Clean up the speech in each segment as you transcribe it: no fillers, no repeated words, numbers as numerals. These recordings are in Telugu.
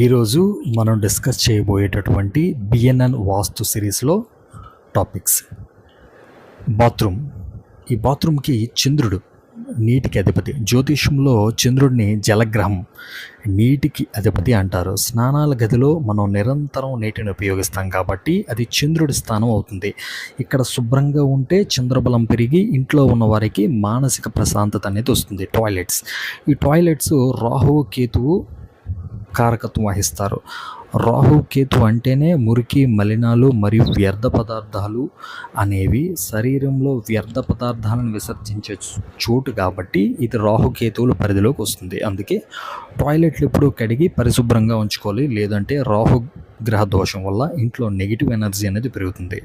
ఈరోజు మనం డిస్కస్ చేయబోయేటటువంటి బిఎన్ఎన్ వాస్తు సిరీస్లో టాపిక్స్. బాత్రూమ్. ఈ బాత్రూమ్కి చంద్రుడు నీటికి అధిపతి. జ్యోతిష్యంలో చంద్రుడిని జలగ్రహం, నీటికి అధిపతి అంటారు. స్నానాల గదిలో మనం నిరంతరం నీటిని ఉపయోగిస్తాం కాబట్టి అది చంద్రుడి స్థానం అవుతుంది. ఇక్కడ శుభ్రంగా ఉంటే చంద్రబలం పెరిగి ఇంట్లో ఉన్న వారికి మానసిక ప్రశాంతత అనేది వస్తుంది. ఈ టాయిలెట్స్ రాహువు కేతువు కారకత్వం వహిస్తారు. రాహు కేతు అంటేనే మురికి, మలినాలు మరియు వ్యర్థ పదార్థాలు అనేవి శరీరంలో వ్యర్థ పదార్థాలను విసర్జించే చోటు కాబట్టి ఇది రాహుకేతువుల పరిధిలోకి వస్తుంది. అందుకే టాయిలెట్లు ఎప్పుడూ కడిగి పరిశుభ్రంగా ఉంచుకోవాలి, లేదంటే రాహు గ్రహ దోషం వల్ల ఇంట్లో నెగిటివ్ ఎనర్జీ అనేది పెరుగుతుంది.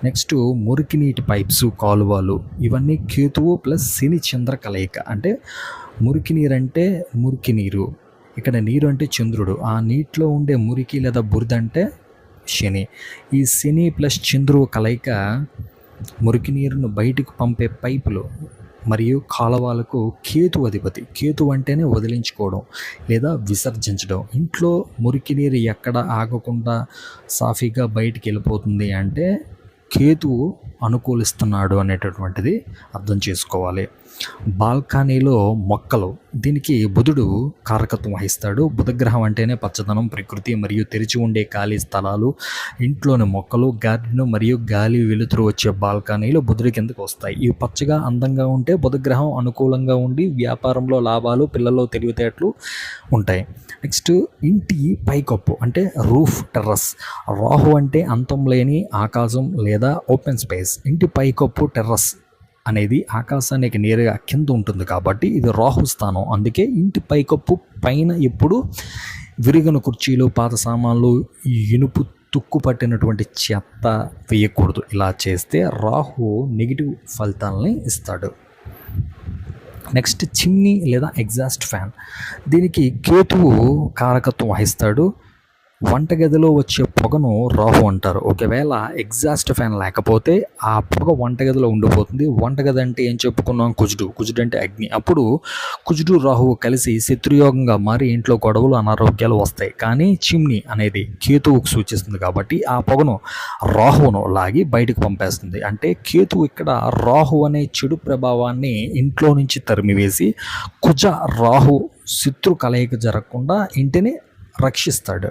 నెక్స్ట్ మురికి నీటి పైప్స్, కాలువలు ఇవన్నీ కేతువు ప్లస్ శని చంద్ర కలయిక. అంటే మురికి నీరు అంటే మురికి నీరు, ఇక్కడ నీరు అంటే చంద్రుడు, ఆ నీటిలో ఉండే మురికి లేదా బురద అంటే శని. ఈ శని ప్లస్ చంద్రుడు కలయిక మురికి నీరును బయటకు పంపే పైపులు మరియు కాలువలకు కేతు అధిపతి. కేతు అంటేనే వదిలించుకోవడం లేదా విసర్జించడం. ఇంట్లో మురికి నీరు ఎక్కడ ఆగకుండా సాఫీగా బయటికి వెళ్ళిపోతుంది అంటే కేతువు అనుకూలిస్తున్నాడు అనేటటువంటిది అర్థం చేసుకోవాలి. బాల్కనీలో మొక్కలు, దీనికి బుధుడు కారకత్వం వహిస్తాడు. బుధగ్రహం అంటేనే పచ్చదనం, ప్రకృతి మరియు తెరిచి ఉండే ఖాళీ స్థలాలు. ఇంట్లోని మొక్కలు, గార్డెన్ మరియు గాలి వెలుతురు వచ్చే బాల్కనీలు బుధుడి కిందకు వస్తాయి. ఇవి పచ్చగా అందంగా ఉంటే బుధగ్రహం అనుకూలంగా ఉండి వ్యాపారంలో లాభాలు, పిల్లల్లో తెలివితేటలు ఉంటాయి. నెక్స్ట్ ఇంటి పైకప్పు అంటే రూఫ్, టెర్రస్. రాహు అంటే అంతం లేని ఆకాశం లేదా ఓపెన్ స్పేస్. ఇంటి పైకప్పు టెర్రస్ అనేది ఆకాశానికి నేరుగా కింద ఉంటుంది కాబట్టి ఇది రాహు స్థానం. అందుకే ఇంటి పైకప్పు పైన ఎప్పుడు విరిగిన కుర్చీలు, పాత సామాన్లు, ఇనుపు తుక్కు పట్టినటువంటి చెత్త వేయకూడదు. ఇలా చేస్తే రాహు నెగిటివ్ ఫలితాలని ఇస్తాడు. నెక్స్ట్ చిమ్నీ లేదా ఎగ్జాస్ట్ ఫ్యాన్. దీనికి కేతువు కారకత్వం వహిస్తాడు. వంటగదిలో వచ్చే పొగను రాహు అంటారు. ఒకవేళ ఎగ్జాస్ట్ ఫ్యాన్ లేకపోతే ఆ పొగ వంటగదిలో ఉండిపోతుంది. వంటగది అంటే ఏం చెప్పుకున్నాం? కుజుడు అంటే అగ్ని. అప్పుడు కుజుడు రాహువు కలిసి శత్రుయోగంగా మారి ఇంట్లో గొడవలు, అనారోగ్యాలు వస్తాయి. కానీ చిమ్నీ అనేది కేతువుకు సూచిస్తుంది కాబట్టి ఆ పొగను రాహువును లాగి బయటకు పంపేస్తుంది. అంటే కేతువు ఇక్కడ రాహు అనే చెడు ప్రభావాన్ని ఇంట్లో నుంచి తరిమివేసి కుజ రాహు శత్రు కలయిక జరగకుండా ఇంటిని రక్షిస్తాడు.